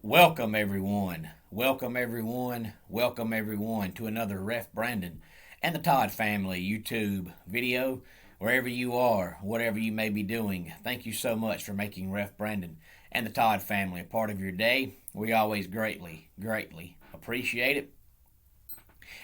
Welcome everyone. Welcome everyone. Welcome everyone to another Ref Brandon and the Todd family YouTube video. Wherever you are, whatever you may be doing, thank you so much for making Ref Brandon and the Todd family a part of your day. We always greatly appreciate it.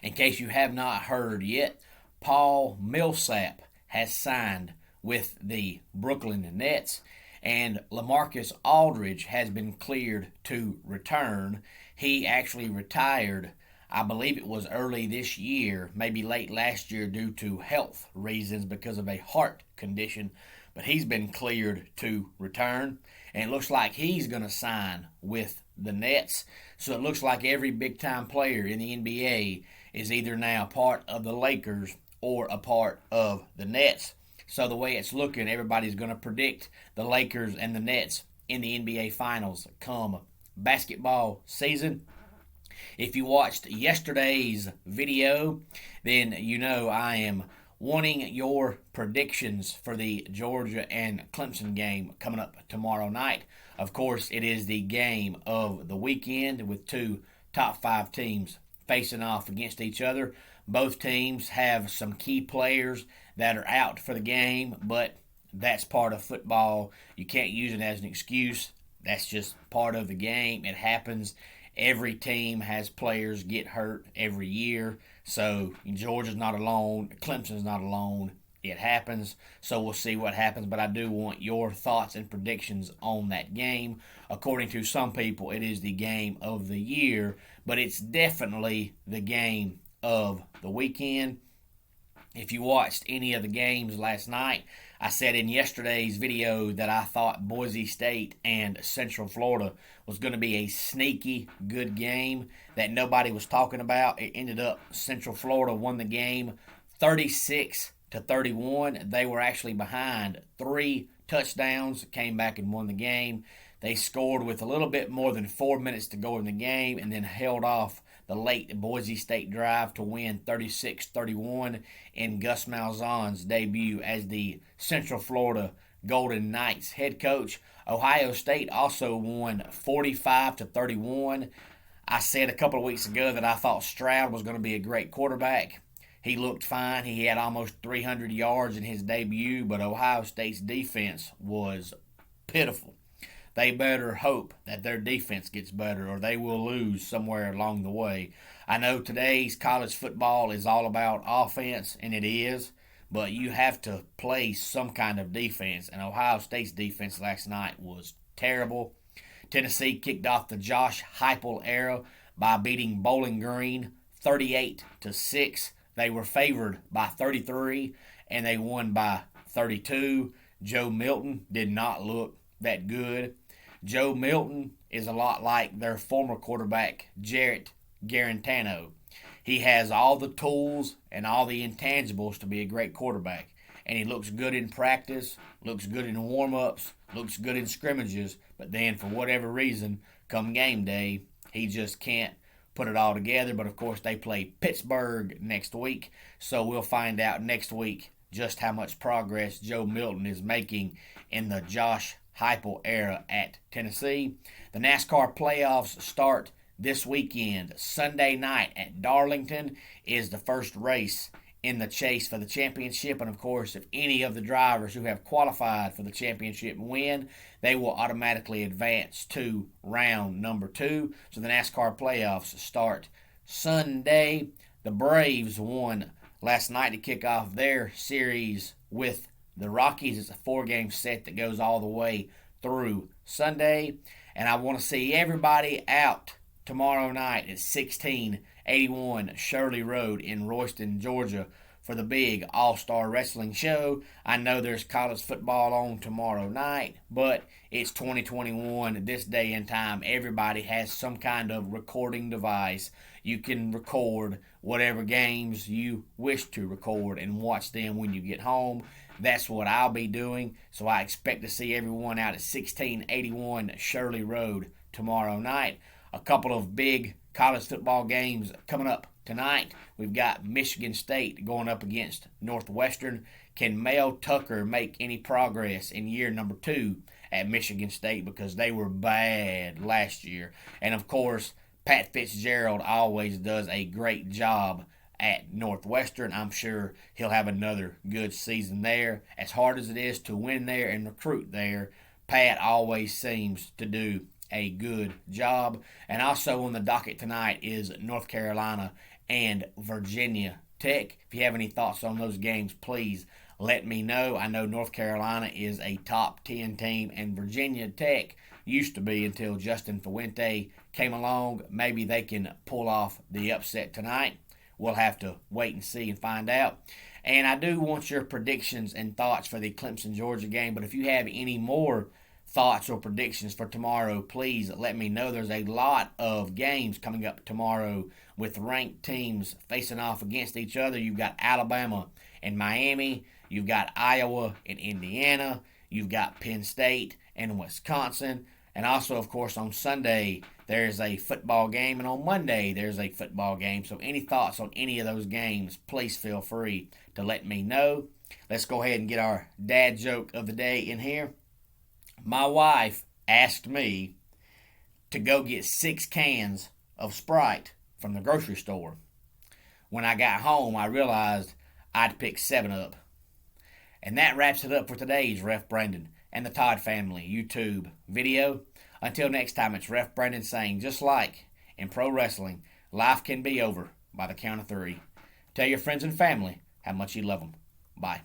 In case you have not heard yet, Paul Millsap has signed with the Brooklyn Nets, and LaMarcus Aldridge has been cleared to return. He actually retired, I believe it was early this year, maybe late last year, due to health reasons because of a heart condition, but he's been cleared to return, and it looks like he's going to sign with the Nets. So it looks like every big-time player in the NBA is either now part of the Lakers or a part of the Nets. So the way it's looking, everybody's going to predict the Lakers and the Nets in the NBA Finals come basketball season. If you watched yesterday's video, then you know I am wanting your predictions for the Georgia and Clemson game coming up tomorrow night. Of course, it is the game of the weekend with two top five teams facing off against each other. Both teams have some key players that are out for the game, but that's part of football. You can't use it as an excuse. That's just part of the game. It happens. Every team has players get hurt every year. So Georgia's not alone. Clemson's not alone. It happens. So we'll see what happens. But I do want your thoughts and predictions on that game. According to some people, it is the game of the year, but it's definitely the game of the weekend. If you watched any of the games last night, I said in yesterday's video that I thought Boise State and Central Florida was going to be a sneaky good game that nobody was talking about. It ended up Central Florida won the game 36-31. They were actually behind 3 touchdowns, came back and won the game. They scored with a little bit more than 4 minutes to go in the game and then held off the late Boise State drive to win 36-31 in Gus Malzahn's debut as the Central Florida Golden Knights head coach. Ohio State also won 45-31. I said a couple of weeks ago that I thought Stroud was going to be a great quarterback. He looked fine. He had almost 300 yards in his debut, but Ohio State's defense was pitiful. They better hope that their defense gets better or they will lose somewhere along the way. I know today's college football is all about offense, and it is, but you have to play some kind of defense, and Ohio State's defense last night was terrible. Tennessee kicked off the Josh Heupel era by beating Bowling Green 38-6. They were favored by 33, and they won by 32. Joe Milton did not look that good. Joe Milton is a lot like their former quarterback, Jarrett Garantano. He has all the tools and all the intangibles to be a great quarterback. And he looks good in practice, looks good in warm-ups, looks good in scrimmages, but then for whatever reason, come game day, he just can't put it all together. But of course, they play Pittsburgh next week, so we'll find out next week just how much progress Joe Milton is making in the Josh Heupel era at Tennessee. The NASCAR playoffs start this weekend. Sunday night at Darlington is the first race in the chase for the championship. And of course, if any of the drivers who have qualified for the championship win, they will automatically advance to round number 2. So the NASCAR playoffs start Sunday. The Braves won last night to kick off their series with the Rockies. It's a 4-game set that goes all the way through Sunday. And I want to see everybody out tomorrow night at 1681 Shirley Road in Royston, Georgia for the big All-Star Wrestling Show. I know there's college football on tomorrow night, but it's 2021. This day and time, everybody has some kind of recording device. You can record whatever games you wish to record and watch them when you get home. That's what I'll be doing, so I expect to see everyone out at 1681 Shirley Road tomorrow night. A couple of big college football games coming up tonight. We've got Michigan State going up against Northwestern. Can Mel Tucker make any progress in year number 2 at Michigan State because they were bad last year. And of course, Pat Fitzgerald always does a great job at Northwestern. I'm sure he'll have another good season there. As hard as it is to win there and recruit there, Pat always seems to do a good job. And also on the docket tonight is North Carolina and Virginia Tech. If you have any thoughts on those games, please let me know. I know North Carolina is a top 10 team, and Virginia Tech used to be until Justin Fuente came along. Maybe they can pull off the upset tonight. We'll have to wait and see and find out. And I do want your predictions and thoughts for the Clemson-Georgia game, but if you have any more thoughts or predictions for tomorrow, please let me know. There's a lot of games coming up tomorrow with ranked teams facing off against each other. You've got Alabama and Miami. You've got Iowa and Indiana. You've got Penn State and Wisconsin. And also, of course, on Sunday, there's a football game. And on Monday, there's a football game. So any thoughts on any of those games, please feel free to let me know. Let's go ahead and get our dad joke of the day in here. My wife asked me to go get 6 cans of Sprite from the grocery store. When I got home, I realized I'd picked 7 up. And that wraps it up for today's Ref Brandon and the Todd Family YouTube video. Until next time, it's Ref Brandon saying, just like in pro wrestling, life can be over by the count of 3. Tell your friends and family how much you love them. Bye.